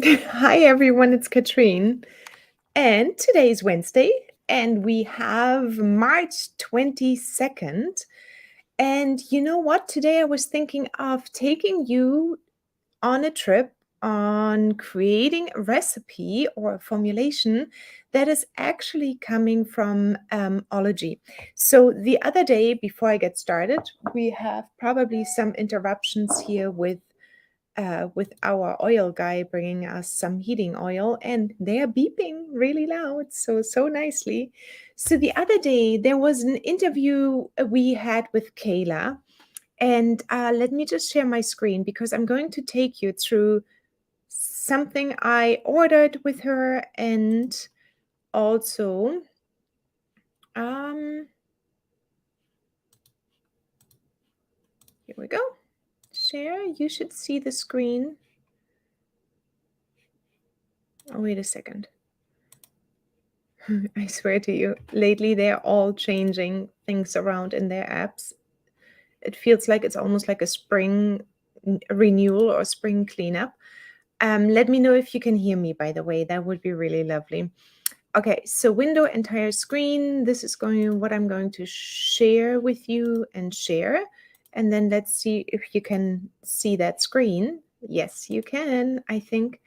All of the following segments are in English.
Hi everyone, it's Katrin, and today is Wednesday, and we have March 22nd. And you know what? Today I was thinking of taking you on a trip on creating a recipe or a formulation that is actually coming from Ology. So the other day, before I get started, we have probably some interruptions here with our oil guy bringing us some heating oil, and they are beeping really loud, so nicely. So the other day there was an interview we had with Kayla, and let me just share my screen because I'm going to take you through something I ordered with her, and also um, here we go. Share. You should see the screen. Oh, wait a second. I swear to you, lately they're all changing things around in their apps. It feels like it's almost like a spring renewal or spring cleanup. Let me know if you can hear me, by the way. That would be really lovely. Okay, so window entire screen. This is what I'm going to share with you and share. And then let's see if you can see that screen. Yes, you can, I think.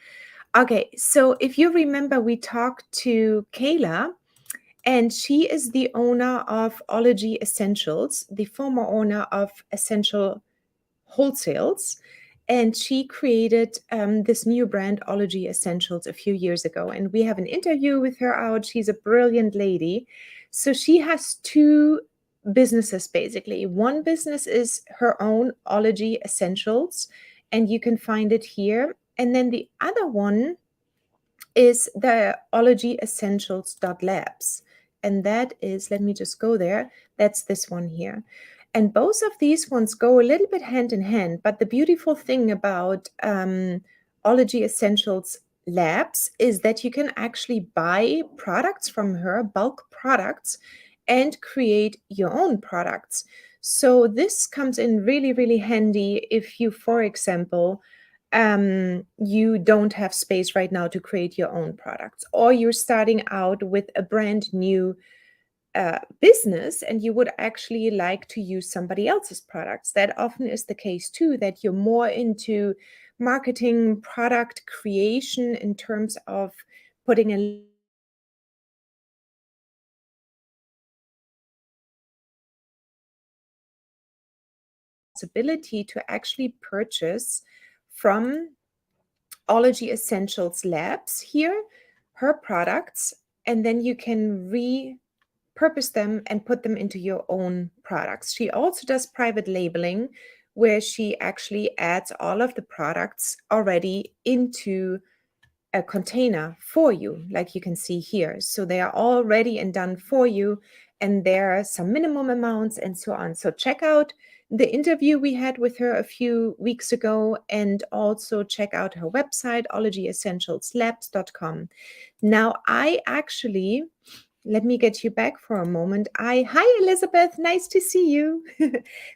Okay, so if you remember, we talked to Kayla, and she is the owner of Ology Essentials, the former owner of Essential Wholesales. And she created this new brand, Ology Essentials, a few years ago. And we have an interview with her out. She's a brilliant lady. So she has two businesses, basically. One business is her own Ology Essentials, and you can find it here. And then the other one is the Ology Essentials Labs. And that is, let me just go there. That's this one here. And both of these ones go a little bit hand in hand. But the beautiful thing about Ology Essentials Labs is that you can actually buy products from her, bulk products, and create your own products. So this comes in really, really handy if you, for example, you don't have space right now to create your own products, or you're starting out with a brand new business and you would actually like to use somebody else's products. That often is the case too, that you're more into marketing, product creation in terms of putting a possibility to actually purchase from Ology Essentials Labs here her products, and then you can repurpose them and put them into your own products. She also does private labeling, where she actually adds all of the products already into a container for you, like you can see here. So they are all ready and done for you, and there are some minimum amounts and so on. So check out the interview we had with her a few weeks ago, and also check out her website, ologyessentialslabs.com. Now, I actually, let me get you back for a moment. Hi Elizabeth, nice to see you.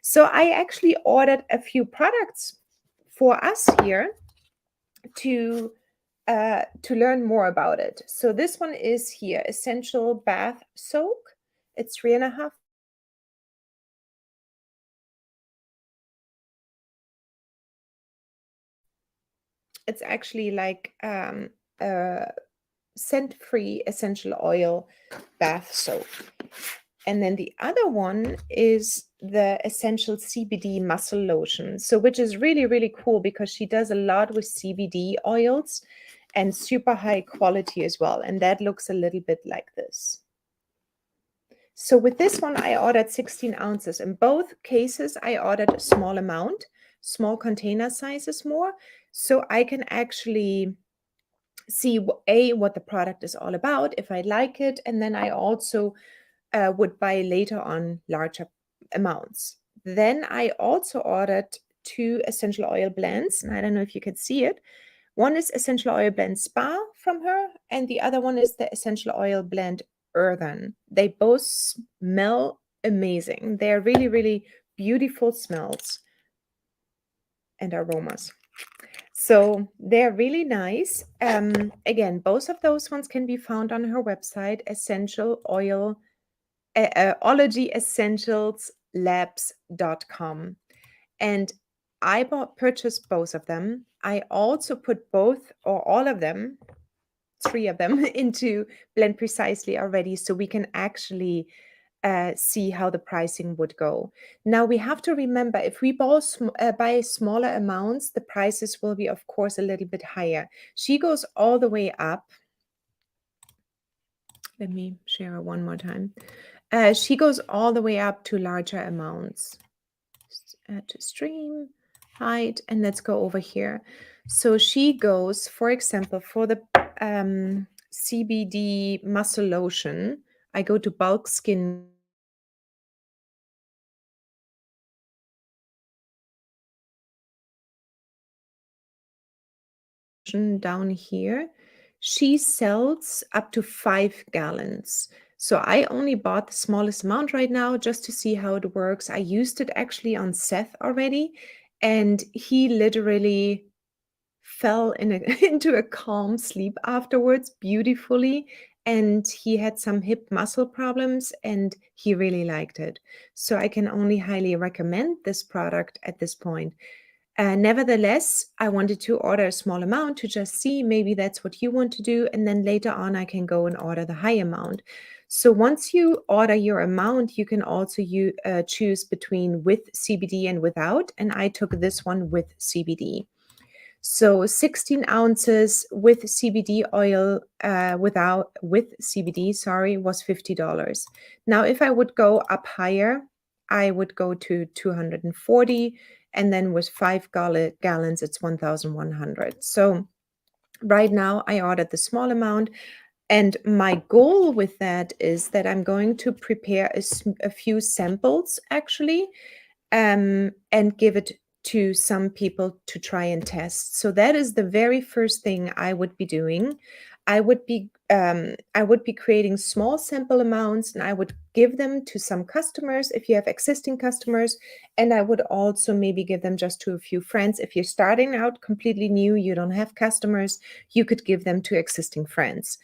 So I actually ordered a few products for us here to learn more about it. So this one is here, Essential Bath Soak. It's 3.5. It's actually like a scent-free essential oil bath soap. And then the other one is the Essential CBD Muscle Lotion. So which is really, really cool because she does a lot with CBD oils and super high quality as well. And that looks a little bit like this. So with this one, I ordered 16 ounces. In both cases, I ordered a small amount, small container sizes more, so I can actually see what the product is all about, if I like it, and then I also would buy later on larger amounts. Then I also ordered two essential oil blends, and I don't know if you can see it. One is Essential Oil Blend Spa from her, and the other one is the Essential Oil Blend Earthen. They both smell amazing. They're really, really beautiful smells and aromas. So they're really nice. Again, both of those ones can be found on her website, Ology Essentials Labs.com. And I purchased both of them. I also put both or all of them, three of them, into Blend Precisely already, so we can actually see how the pricing would go. Now we have to remember, if we buy smaller amounts, the prices will be, of course, a little bit higher. She goes all the way up. Let me share one more time. She goes all the way up to larger amounts. Add to stream, hide, and let's go over here. So she goes, for example, for the CBD muscle lotion, I go to bulk skin down here. She sells up to 5 gallons. So I only bought the smallest amount right now just to see how it works. I used it actually on Seth already, and he literally fell into a calm sleep afterwards beautifully, and he had some hip muscle problems and he really liked it. So I can only highly recommend this product at this point. Nevertheless, I wanted to order a small amount to just see, maybe that's what you want to do, and then later on I can go and order the high amount. So once you order your amount, you can also choose between with CBD and without, and I took this one with CBD. So 16 ounces with CBD oil, with CBD, sorry, was $50. Now, if I would go up higher, I would go to 240, and then with 5 gallons, it's 1,100. So right now I ordered the small amount, and my goal with that is that I'm going to prepare a few samples actually, and give it to some people to try and test. So that is the very first thing I would be doing. I would be creating small sample amounts, and I would give them to some customers if you have existing customers, and I would also maybe give them just to a few friends. If you're starting out completely new, you don't have customers, you could give them to existing friends.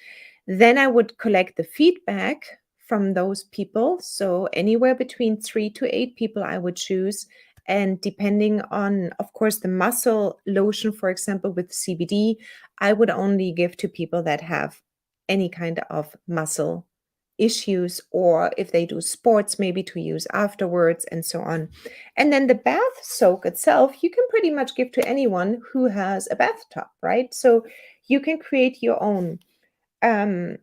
Then I would collect the feedback from those people. So anywhere between 3 to 8 people I would choose. And depending on, of course, the muscle lotion, for example, with CBD, I would only give to people that have any kind of muscle issues, or if they do sports, maybe to use afterwards, and so on. And then the bath soak itself, you can pretty much give to anyone who has a bathtub, right? So you can create your own um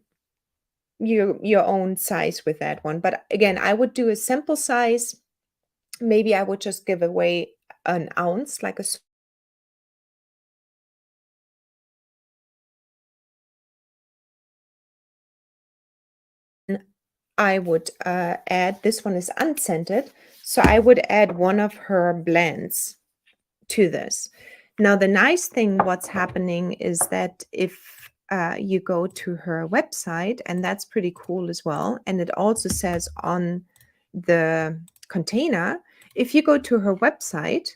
your own size with that one. But again, I would do a sample size. Maybe I would just give away an ounce, like I would add, this one is unscented, so I would add one of her blends to this. Now, the nice thing what's happening is that if you go to her website, and that's pretty cool as well, and it also says on the container, if you go to her website,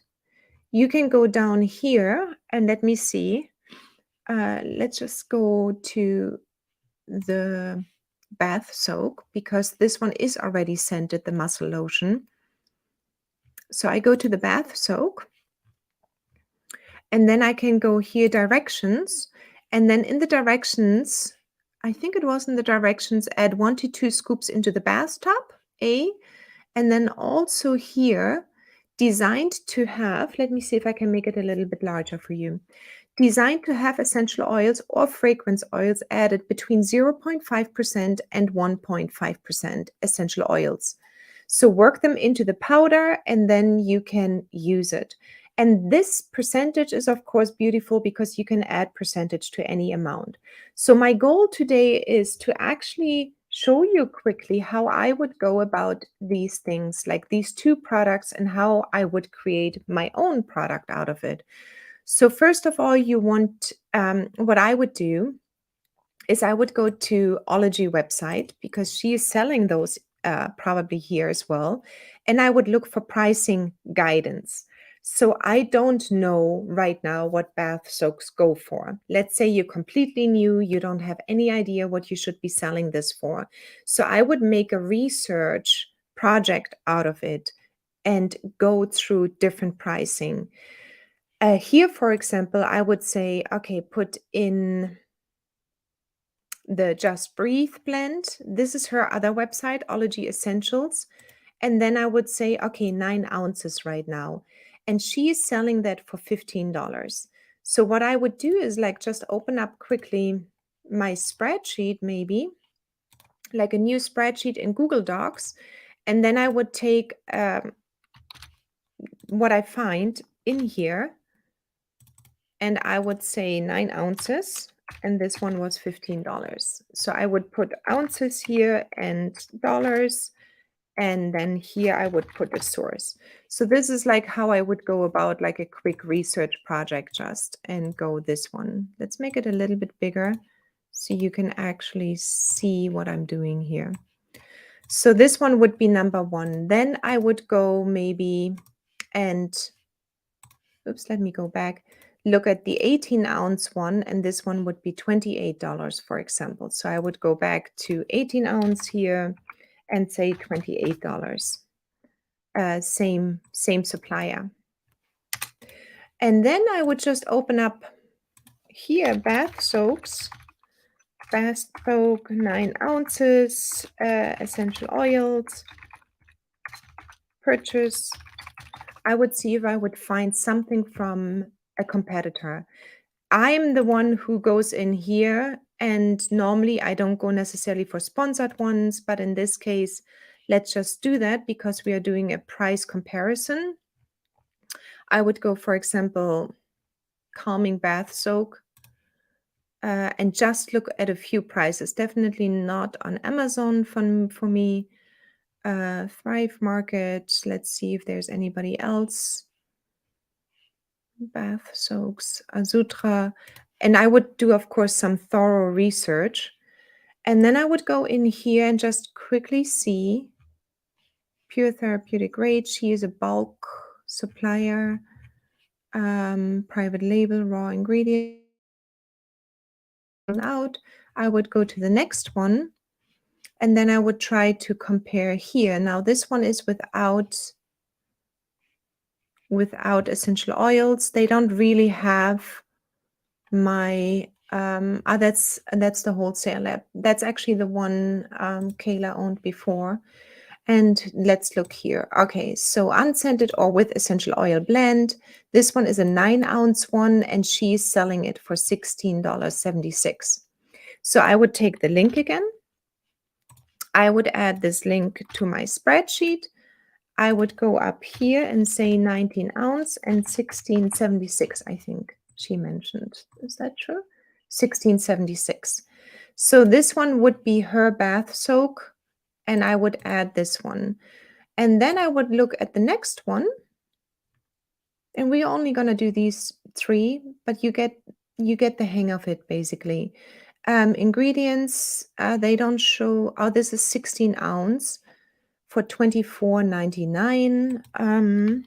you can go down here and let me see. Let's just go to the bath soak, because this one is already scented, the muscle lotion. So I go to the bath soak, and then I can go here, directions, and then in the directions, I think it was in the directions, add 1 to 2 scoops into the bathtub, and then also here, designed to have, let me see if I can make it a little bit larger for you. Designed to have essential oils or fragrance oils added between 0.5% and 1.5% essential oils. So work them into the powder, and then you can use it. And this percentage is, of course, beautiful because you can add percentage to any amount. So my goal today is to actually show you quickly how I would go about these things, like these two products, and how I would create my own product out of it. So first of all, what I would do is I would go to Ology website, because she is selling those probably here as well. And I would look for pricing guidance. So I don't know right now what bath soaks go for. Let's say you're completely new, you don't have any idea what you should be selling this for. So I would make a research project out of it and go through different pricing. Here, for example, I would say, okay, put in the Just Breathe blend. This is her other website, Ology Essentials. And then I would say, okay, 9 ounces right now. And she is selling that for $15. So what I would do is like just open up quickly my spreadsheet, maybe like a new spreadsheet in Google Docs. And then I would take what I find in here and I would say 9 ounces. And this one was $15. So I would put ounces here and dollars. And then here I would put the source. So this is like how I would go about like a quick research project just and go this one. Let's make it a little bit bigger so you can actually see what I'm doing here. So this one would be number one. Then I would go maybe and, oops, let me go back. Look at the 18-ounce one, and this one would be $28, for example. So I would go back to 18 ounce here and say $28. Same supplier. And then I would just open up here bath soaks, bath soak 9 ounces, essential oils, purchase. I would see if I would find something from a competitor. I'm the one who goes in here, and normally I don't go necessarily for sponsored ones, but in this case, let's just do that because we are doing a price comparison. I would go, for example, calming bath soak and just look at a few prices. Definitely not on Amazon for me. Thrive Market. Let's see if there's anybody else. Bath soaks, Azutra. And I would do, of course, some thorough research. And then I would go in here and just quickly see Pure Therapeutic Grade. She is a bulk supplier, private label, raw ingredient. Out, I would go to the next one and then I would try to compare here. Now this one is without essential oils. They don't really have my that's the wholesale lab. That's actually the one Kayla owned before. And let's look here. Okay, so unscented or with essential oil blend. This one is a 9-ounce one and she's selling it for $16.76. So I would take the link again. I would add this link to my spreadsheet. I would go up here and say 19 ounce and 16.76, I think she mentioned. Is that true? 16.76. So this one would be her bath soak, and I would add this one. And then I would look at the next one, and we're only going to do these 3, but you get the hang of it basically. Ingredients, they don't show. Oh, this is 16 ounce for $24.99.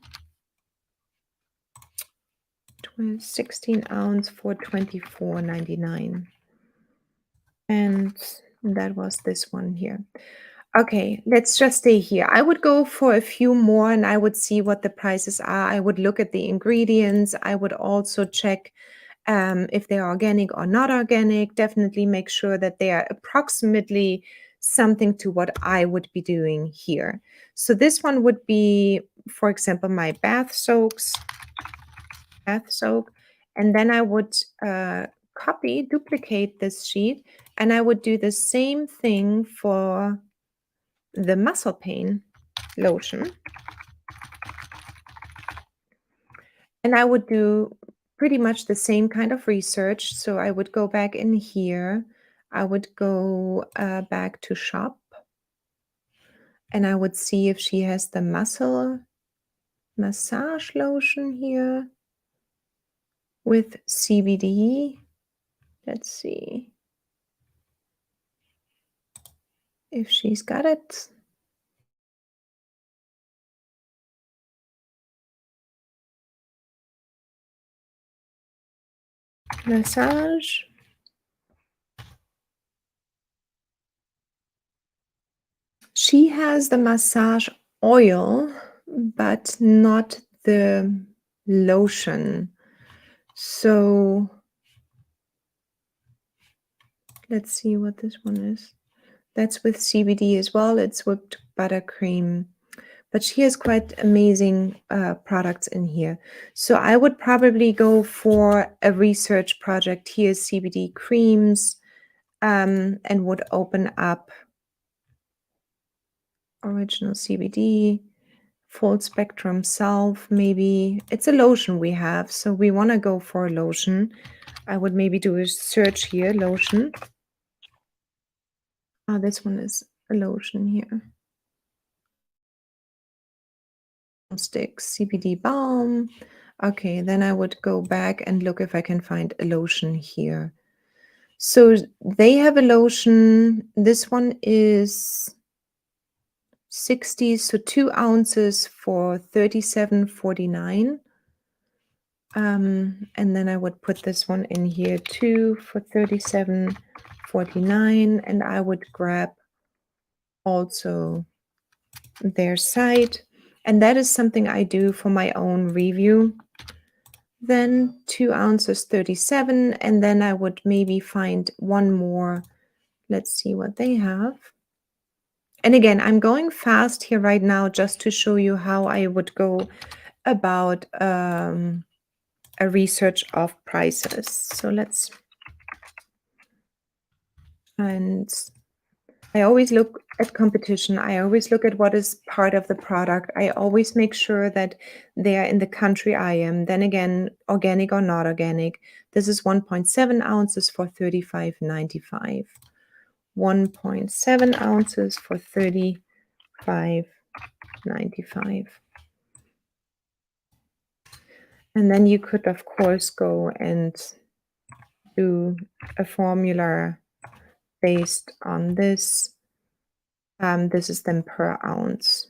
16 ounce for $24.99. And that was this one here. Okay, let's just stay here. I would go for a few more and I would see what the prices are. I would look at the ingredients. I would also check if they're organic or not organic. Definitely make sure that they are approximately something to what I would be doing here. So this one would be, for example, my bath soaks, and then I would duplicate this sheet, and I would do the same thing for the muscle pain lotion. And I would do pretty much the same kind of research. So I would go back in here. I would go back to shop. And I would see if she has the muscle massage lotion here with CBD. Let's see if she's got it. massage. She has the massage oil, but not the lotion. So let's see what this one is. That's with CBD as well. It's whipped buttercream. But she has quite amazing products in here. So I would probably go for a research project. Here's CBD creams, and would open up original CBD, full spectrum salve, maybe. It's a lotion we have, so we want to go for a lotion. I would maybe do a search here, lotion. Oh, this one is a lotion here. Sticks, CBD balm. Okay, then I would go back and look if I can find a lotion here. So they have a lotion. This one is 60, so 2 ounces for $37.49. And then I would put this one in here too for $37.49, and I would grab also their site. And that is something I do for my own review. Then 2 ounces, 37, and then I would maybe find one more. Let's see what they have. And again, I'm going fast here right now just to show you how I would go about a research of prices. So let's, and I always look at competition. I always look at what is part of the product. I always make sure that they are in the country I am. Then again, organic or not organic. This is 1.7 ounces for $35.95. 1.7 ounces for $35.95. And then you could, of course, go and do a formula based on this. This is then per ounce,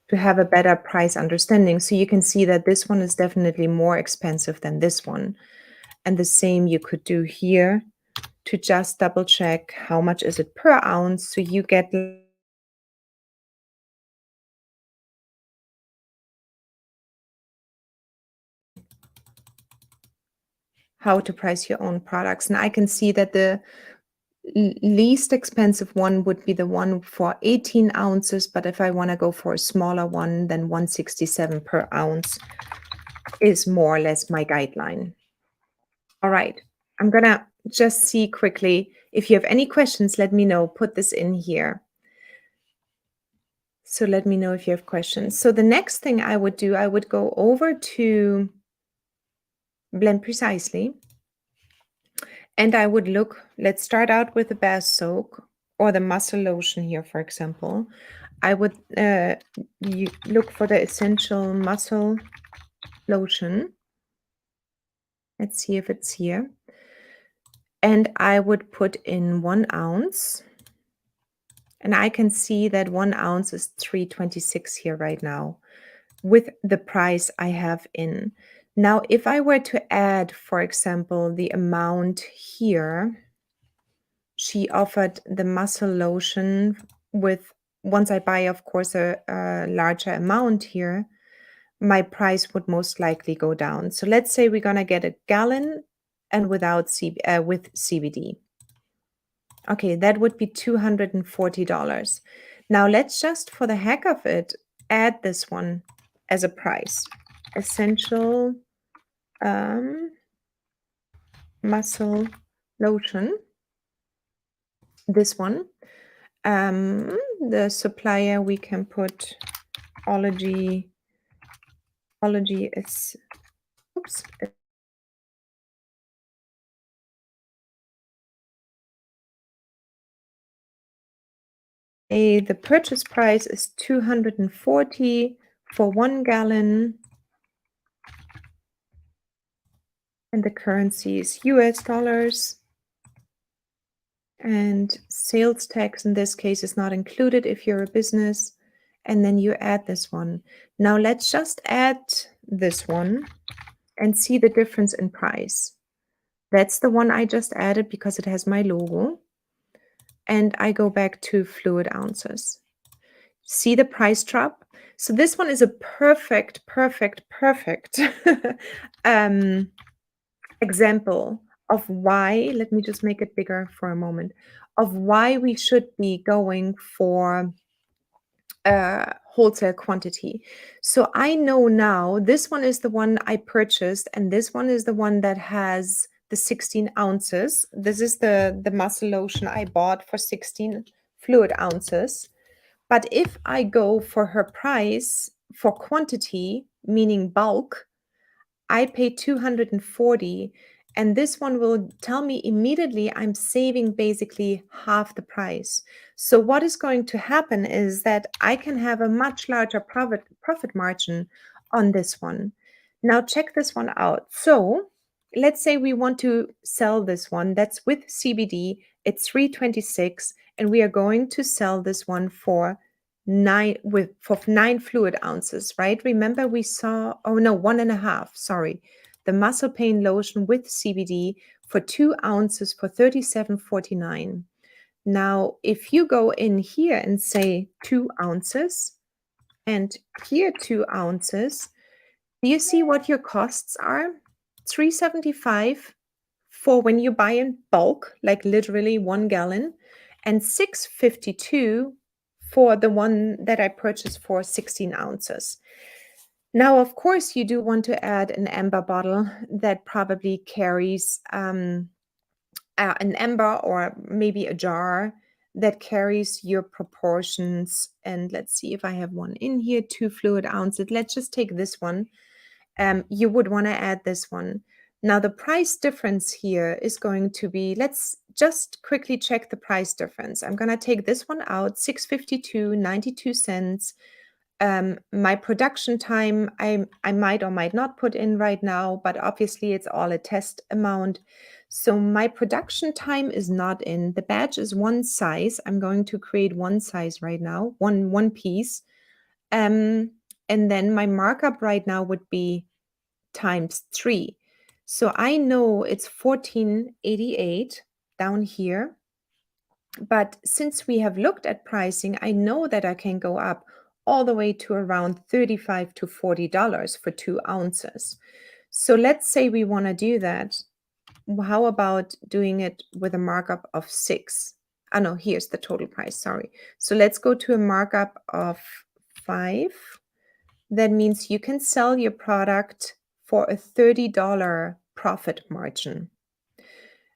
to have a better price understanding. So you can see that this one is definitely more expensive than this one. And the same you could do here to just double check how much is it per ounce. So you get how to price your own products. And I can see that the least expensive one would be the one for 18 ounces. But if I want to go for a smaller one, then 167 per ounce is more or less my guideline. All right, I'm gonna just see quickly. If you have any questions, let me know. Put this in here. So let me know if you have questions. So the next thing I would do, I would go over to Blend Precisely. And I would look, let's start out with the bath soak or the muscle lotion here, for example. I would look for the Essential Muscle Lotion. Let's see if it's here. And I would put in 1 ounce. And I can see that 1 ounce is $3.26 here right now with the price I have in. Now, if I were to add, for example, the amount here, she offered the muscle lotion with, once I buy, of course, a larger amount here, my price would most likely go down. So let's say we're going to get a gallon and without with CBD. Okay, that would be $240. Now let's just, for the heck of it, add this one as a price. Essential muscle lotion. This one. The supplier, we can put Ology is, oops. The purchase price is $240 for 1 gallon. And the currency is US dollars. And sales tax in this case is not included if you're a business. And then you add this one. Now let's just add this one and see the difference in price. That's the one I just added because it has my logo. And I go back to fluid ounces. See the price drop? So this one is a perfect example of why, let me just make it bigger for a moment, of why we should be going for wholesale quantity. So I know now this one is the one I purchased, and this one is the one that has the 16 ounces. This is the muscle lotion I bought for 16 fluid ounces. But if I go for her price for quantity, meaning bulk, I pay 240, and this one will tell me immediately I'm saving basically half the price. So what is going to happen is that I can have a much larger profit margin on this one. Now check this one out. So let's say we want to sell this one that's with CBD. It's 326, and we are going to sell this one for 9 fluid ounces, right? Remember we saw, oh no, 1.5, sorry. The muscle pain lotion with CBD for 2 ounces for 37.49. Now, if you go in here and say 2 ounces and here 2 ounces, do you see what your costs are? 375 for when you buy in bulk, like literally 1 gallon, and 652 for the one that I purchased for 16 ounces. Now, of course, you do want to add an amber bottle that probably carries an amber or maybe a jar that carries your proportions. And let's see if I have one in here, 2 fluid ounces. Let's just take this one. You would want to add this one. Now, the price difference here is going to be, let's just quickly check the price difference. I'm going to take this one out, 652.92. My production time, I might or might not put in right now, but obviously it's all a test amount. So my production time is not in. The batch is one size. I'm going to create one size right now, one piece. And then my markup right now would be times 3. So I know it's 1488 down here. But since we have looked at pricing, I know that I can go up all the way to around $35 to $40 for 2 ounces. So let's say we want to do that. How about doing it with a markup of 6? Oh no, here's the total price, sorry. So let's go to a markup of 5. That means you can sell your product for a $30 profit margin.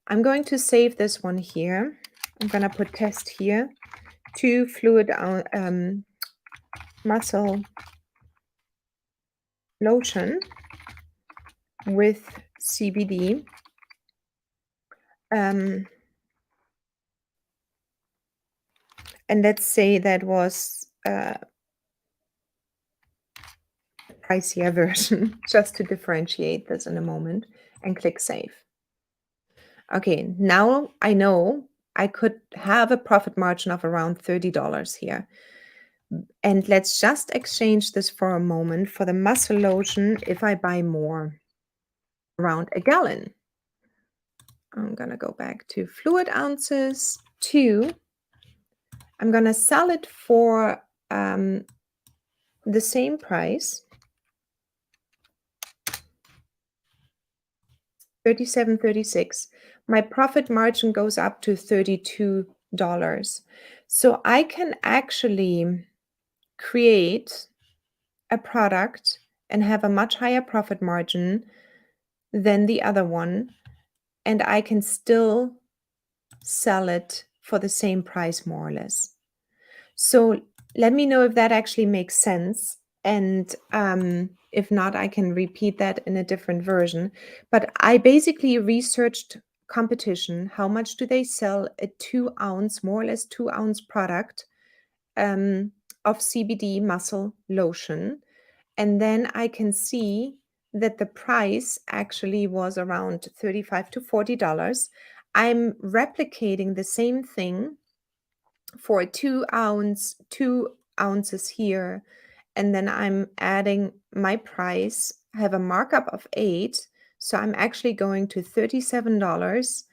I'm going to save this one here. I'm going to put test here. 2 fluid muscle lotion with CBD. And let's say that was a pricier version, just to differentiate this in a moment, and click save. Okay, now I know I could have a profit margin of around $30 here. And let's just exchange this for a moment for the muscle lotion if I buy more, around a gallon. I'm going to go back to fluid ounces, 2. I'm going to sell it for the same price, $37.36. My profit margin goes up to $32. So I can actually create a product and have a much higher profit margin than the other one, and I can still sell it for the same price, more or less. So let me know if that actually makes sense. And if not, I can repeat that in a different version. But I basically researched competition. How much do they sell a 2 ounce, more or less 2 ounce product of CBD muscle lotion? And then I can see that the price actually was around $35 to $40. I'm replicating the same thing for 2 ounces here and then I'm adding my price. I have a markup of 8, so I'm actually going to $37,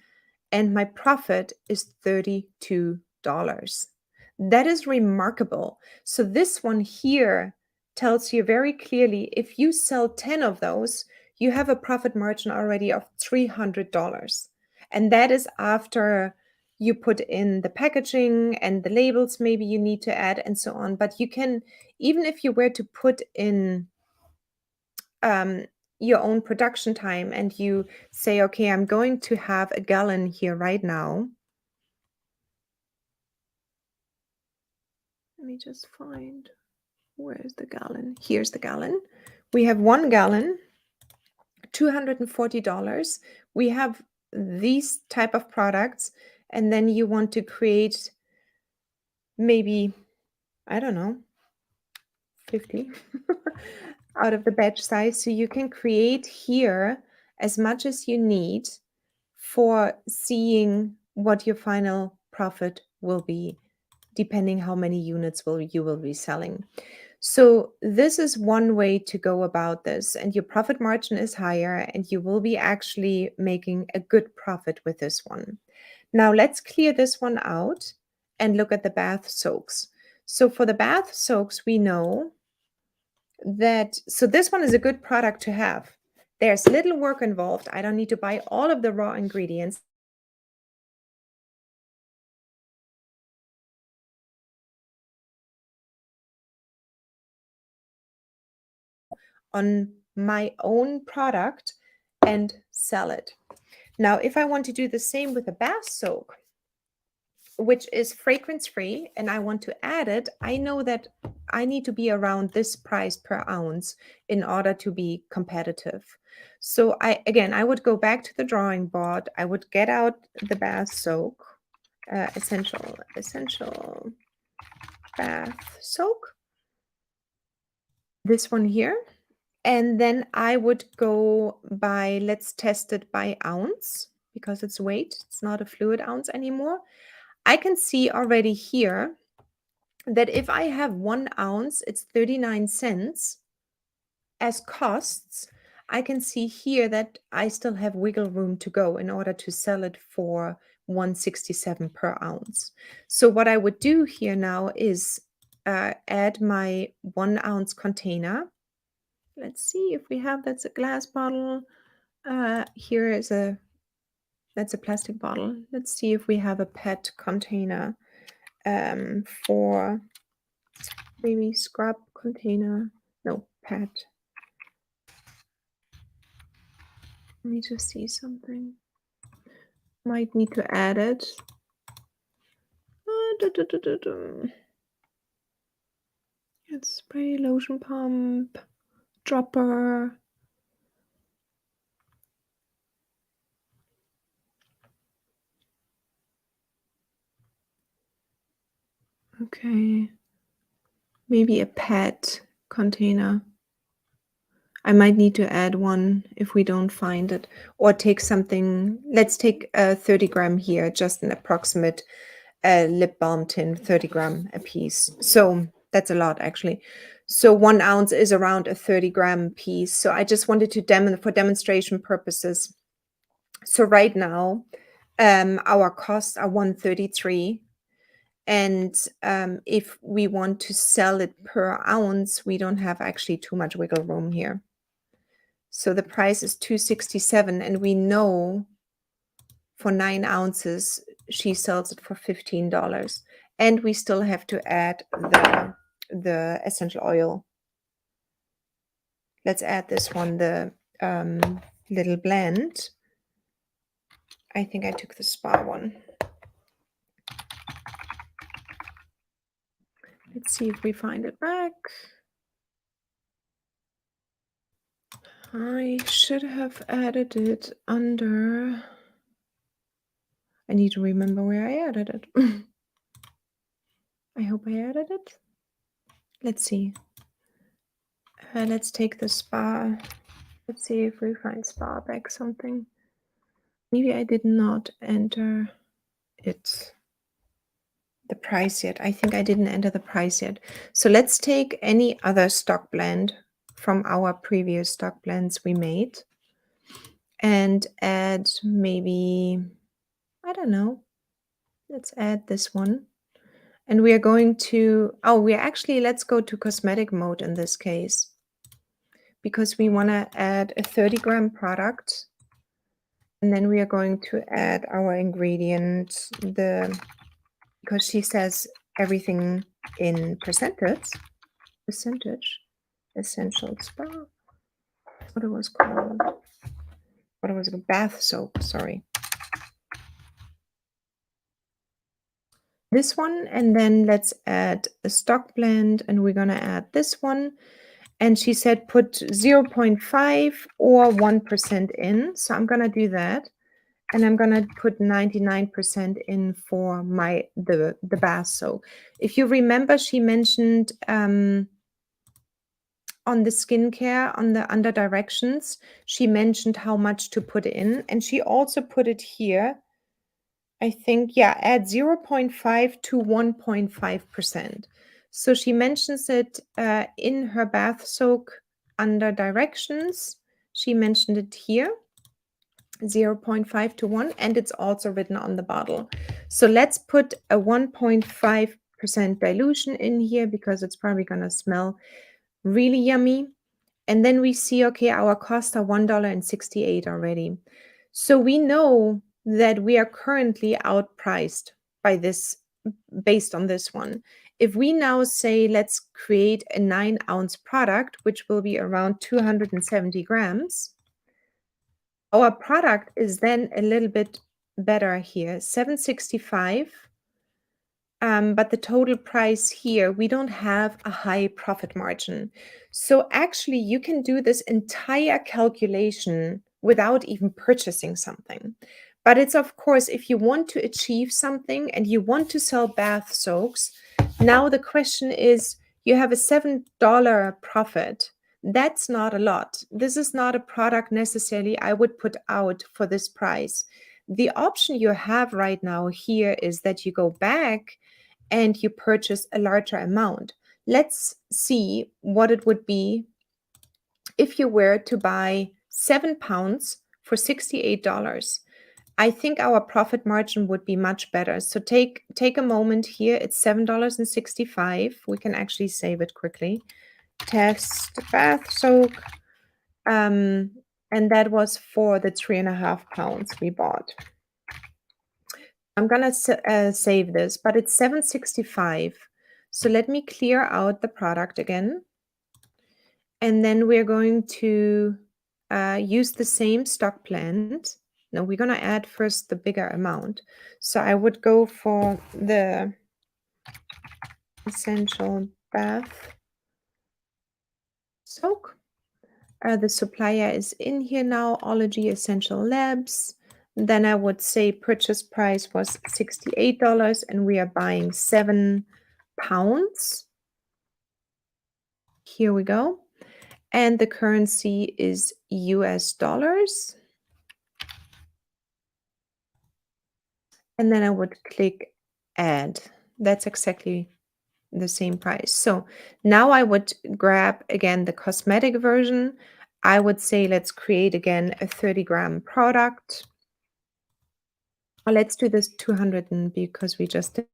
and my profit is $32. That is remarkable. So this one here tells you very clearly, if you sell 10 of those, you have a profit margin already of $300. And that is after you put in the packaging and the labels maybe you need to add and so on. But you can, even if you were to put in your own production time and you say, okay, I'm going to have a gallon here right now. Let me just find, where's the gallon? Here's the gallon. We have 1 gallon, $240. We have these type of products, and then you want to create maybe, I don't know, 50 out of the batch size. So you can create here as much as you need for seeing what your final profit will be, depending how many units you will be selling. So this is one way to go about this, and your profit margin is higher, and you will be actually making a good profit with this one. Now let's clear this one out and look at the bath soaks. So for the bath soaks, we know that, so this one is a good product to have. There's little work involved. I don't need to buy all of the raw ingredients. On my own product and sell it. Now, if I want to do the same with a bath soak, which is fragrance free, and I want to add it, I know that I need to be around this price per ounce in order to be competitive. So I would go back to the drawing board. I would get out the bath soak, essential bath soak, this one here. And then I would go by, let's test it by ounce because it's weight. It's not a fluid ounce anymore. I can see already here that if I have 1 ounce, it's 39 cents as costs. I can see here that I still have wiggle room to go in order to sell it for 167 per ounce. So what I would do here now is add my 1 ounce container. Let's see if we have, that's a glass bottle. Here is that's a plastic bottle. Let's see if we have a PET container for maybe scrub container. No, PET. Let me just see something. Might need to add it. It's spray, lotion pump, dropper. Okay. Maybe a PET container. I might need to add one if we don't find it, or take something. Let's take 30 gram here, just an approximate lip balm tin, 30 gram a piece. So that's a lot actually. So 1 ounce is around a 30 gram piece. So I just wanted to for demonstration purposes. So right now, our costs are 133. And if we want to sell it per ounce, we don't have actually too much wiggle room here. So the price is $267, and we know for 9 ounces she sells it for $15. And we still have to add the essential oil. Let's add this one, the little blend. I think I took the spa one. Let's see if we find it back. I should have added it under. I need to remember where I added it. I hope I added it. Let's see. Let's take the spa. Let's see if we find spa back something. Maybe I did not enter it. the price yet. I think I didn't enter the price yet. So let's take any other stock blend from our previous stock blends we made and add maybe, I don't know, let's add this one. And we are going to, let's go to cosmetic mode in this case, because we want to add a 30-gram product. And then we are going to add our ingredient, because she says everything in percentage, essential spa, what it was called, bath soap, sorry. This one, and then let's add a stock blend, and we're gonna add this one. And she said put 0.5 or 1% in, so I'm gonna do that. And I'm gonna put 99% in for the bath soap. If you remember, she mentioned on the skincare, on the under directions, she mentioned how much to put in, and she also put it here. I think, yeah, add 0.5 to 1.5%. So she mentions it in her bath soak under directions. She mentioned it here, 0.5 to 1, and it's also written on the bottle. So let's put a 1.5% dilution in here because it's probably going to smell really yummy. And then we see, okay, our costs are $1.68 already. So we know that we are currently outpriced by this, based on this one. If we now say, let's create a 9-ounce product, which will be around 270 grams, our product is then a little bit better here, $7.65. But the total price here, we don't have a high profit margin. So actually, you can do this entire calculation without even purchasing something. But it's, of course, if you want to achieve something and you want to sell bath soaks, now the question is, you have a $7 profit. That's not a lot. This is not a product necessarily I would put out for this price. The option you have right now here is that you go back and you purchase a larger amount. Let's see what it would be if you were to buy 7 pounds for $68. I think our profit margin would be much better. So take a moment here. It's $7.65. We can actually save it quickly. Test bath soak. And that was for the 3.5 pounds we bought. I'm gonna save this, but it's $7.65. So let me clear out the product again. And then we're going to use the same stock blend. Now we're gonna add first the bigger amount. So I would go for the Essential Bath Soak. The supplier is in here now, Ology Essential Labs. Then I would say purchase price was $68 and we are buying 7 pounds. Here we go. And the currency is US dollars. And then I would click add. That's exactly the same price. So now I would grab again the cosmetic version. I would say let's create again a 30-gram product. Let's do this 200 because we just did.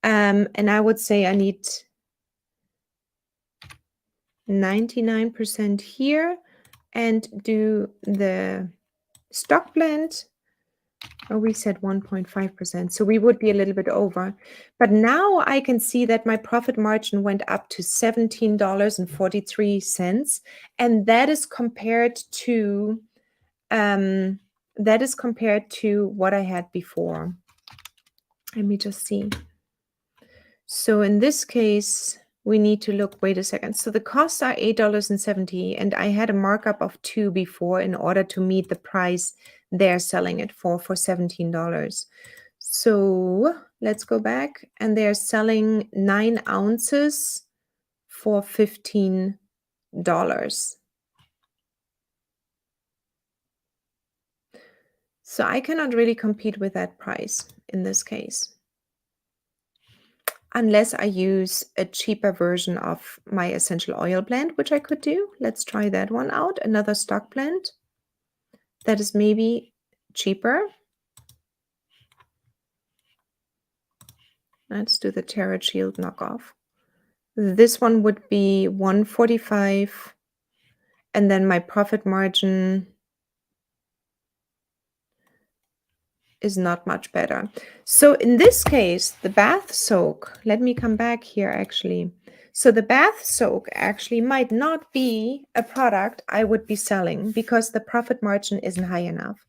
And I would say I need 99% here and do the stock blend. Oh, we said 1.5%, so we would be a little bit over. But now I can see that my profit margin went up to $17.43, and that is compared to what I had before. Let me just see. So in this case, we need to look, wait a second. So the costs are $8.70, and I had a markup of 2 before in order to meet the price they're selling it for $17. So let's go back, and they're selling 9 ounces for $15. So I cannot really compete with that price in this case, unless I use a cheaper version of my essential oil blend, which I could do. Let's try that one out. Another stock blend that is maybe cheaper. Let's do the Terra Shield knockoff. This one would be 145, and then my profit margin is not much better. So in this case, the bath soak, let me come back here actually. So the bath soak actually might not be a product I would be selling because the profit margin isn't high enough.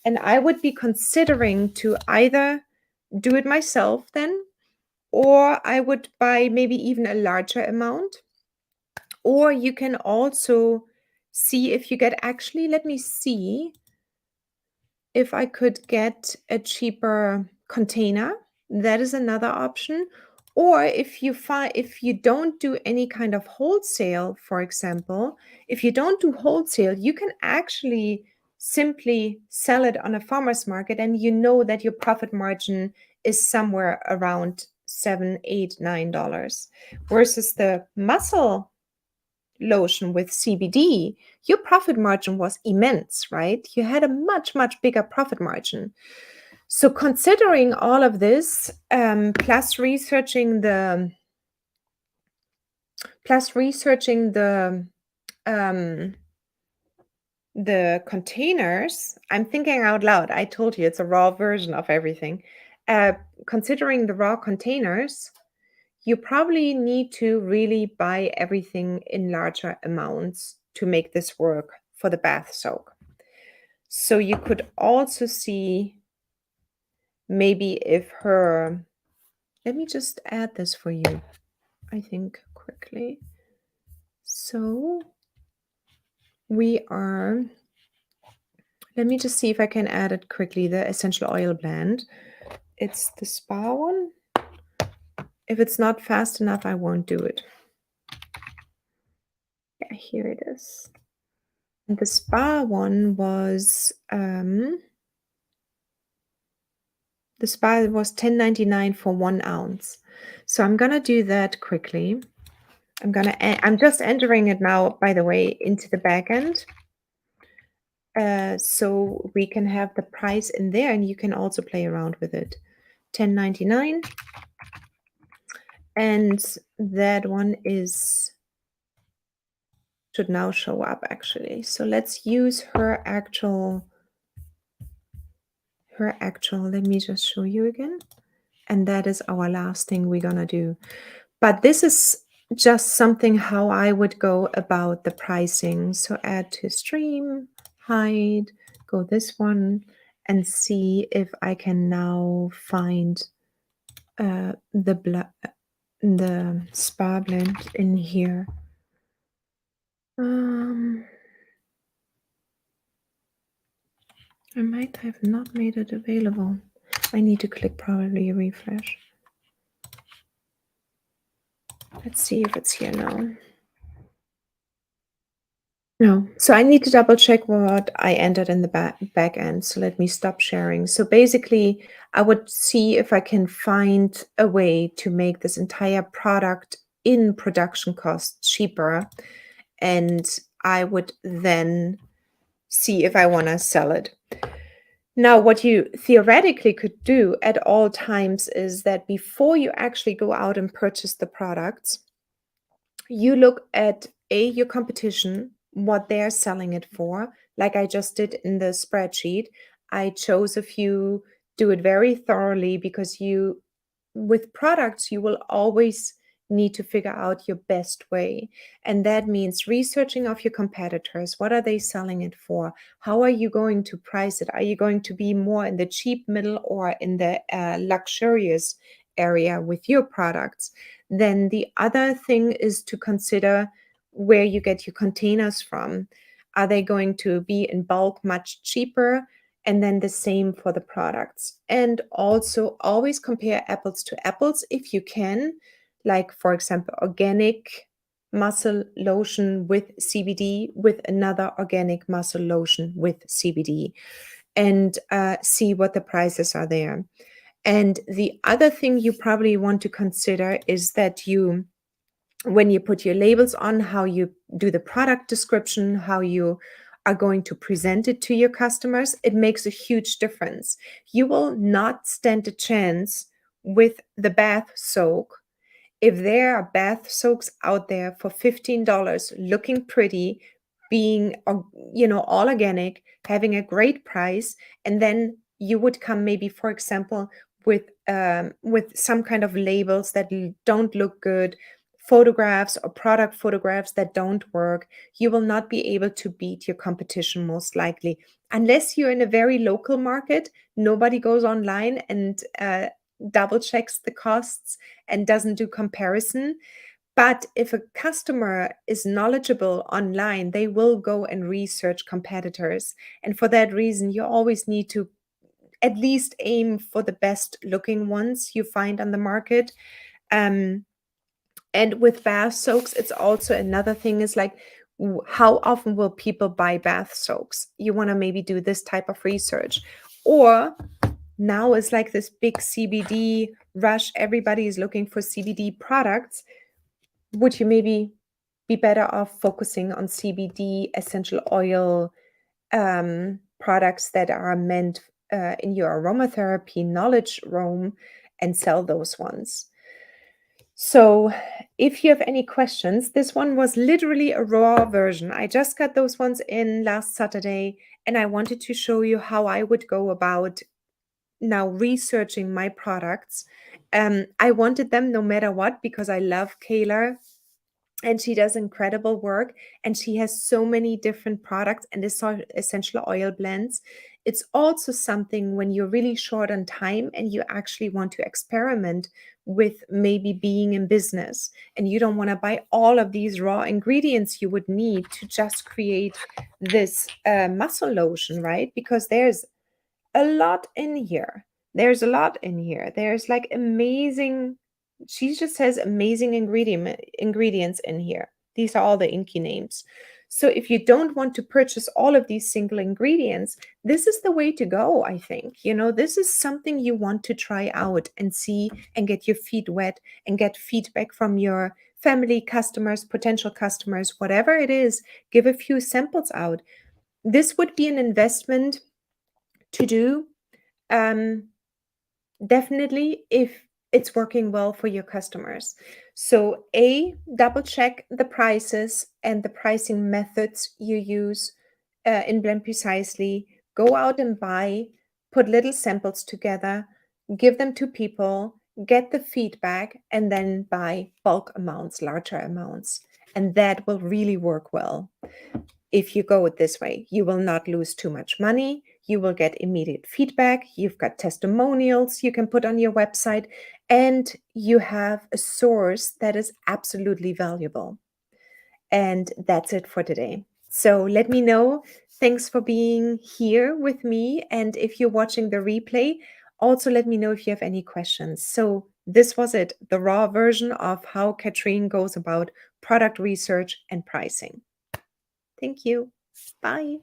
And I would be considering to either do it myself then, or I would buy maybe even a larger amount. Or you can also see if you get, actually, let me see if I could get a cheaper container. That is another option. Or if you don't do any kind of wholesale, for example, if you don't do wholesale, you can actually simply sell it on a farmer's market, and you know that your profit margin is somewhere around $7, $8, $9. Versus the muscle lotion with CBD, your profit margin was immense, right? You had a much, much bigger profit margin. So considering all of this, plus researching the um, the containers, I'm thinking out loud. I told you it's a raw version of everything. Considering the raw containers, you probably need to really buy everything in larger amounts to make this work for the bath soak. So you could also see maybe if her, let me just add this for you, I think, quickly. So we are, let me just see if I can add it quickly, the essential oil blend. It's the spa one. If it's not fast enough, I won't do it. Yeah, here it is. And the spa one was the spa was $10.99 for 1 ounce. So I'm gonna do that quickly. I'm just entering it now, by the way, into the back end. So we can have the price in there, and you can also play around with it. $10.99. And that one should now show up actually. So let's use her actual, let me just show you again. And that is our last thing we're gonna do. But this is just something how I would go about the pricing. So add to stream, hide, go this one, and see if I can now find the spa blend in here. I might have not made it available. I need to click probably refresh. Let's see if it's here now. No, so I need to double check what I entered in the back end. So let me stop sharing. So basically, I would see if I can find a way to make this entire product in production cost cheaper. And I would then see if I want to sell it. Now, what you theoretically could do at all times is that before you actually go out and purchase the products, you look at your competition, what they're selling it for, like I just did in the spreadsheet. I chose a few, do it very thoroughly, because with products, you will always need to figure out your best way. And that means researching of your competitors. What are they selling it for? How are you going to price it? Are you going to be more in the cheap middle or in the luxurious area with your products? Then the other thing is to consider where you get your containers from. Are they going to be in bulk much cheaper? And then the same for the products. And also always compare apples to apples if you can. Like, for example, organic muscle lotion with CBD with another organic muscle lotion with CBD. and see what the prices are there. And the other thing you probably want to consider is that when you put your labels on, how you do the product description, how you are going to present it to your customers, it makes a huge difference. You will not stand a chance with the bath soak if there are bath soaks out there for $15 looking pretty, being all organic, having a great price, and then you would come maybe, for example, with some kind of labels that don't look good, photographs or product photographs that don't work, you will not be able to beat your competition most likely. Unless you're in a very local market, nobody goes online and double checks the costs and doesn't do comparison. But if a customer is knowledgeable online, they will go and research competitors. And for that reason, you always need to at least aim for the best looking ones you find on the market. And with bath soaks, it's also another thing is like, how often will people buy bath soaks? You want to maybe do this type of research. Or now is like this big CBD rush. Everybody is looking for CBD products. Would you maybe be better off focusing on CBD essential oil products that are meant in your aromatherapy knowledge room and sell those ones? So, if you have any questions, this one was literally a raw version. I just got those ones in last Saturday, and I wanted to show you how I would go about now researching my products. I wanted them no matter what because I love Kayla and she does incredible work and she has so many different products and essential oil blends. It's also something when you're really short on time and you actually want to experiment with maybe being in business and you don't want to buy all of these raw ingredients you would need to just create this muscle lotion, right? Because there's a lot in here. There's a lot in here. There's like amazing, she just has amazing ingredients in here. These are all the inky names. So if you don't want to purchase all of these single ingredients, this is the way to go, I think. This is something you want to try out and see and get your feet wet and get feedback from your family, customers, potential customers, whatever it is, give a few samples out. This would be an investment to do, definitely if it's working well for your customers. So double check the prices and the pricing methods you use in Blend Precisely. Go out and buy, put little samples together, give them to people, get the feedback, and then buy bulk amounts, larger amounts. And that will really work well. If you go it this way, you will not lose too much money. You will get immediate feedback. You've got testimonials you can put on your website, and you have a source that is absolutely valuable. And that's it for today. So let me know. Thanks for being here with me. And if you're watching the replay, also let me know if you have any questions. So this was it, the raw version of how Katrin goes about product research and pricing. Thank you. Bye.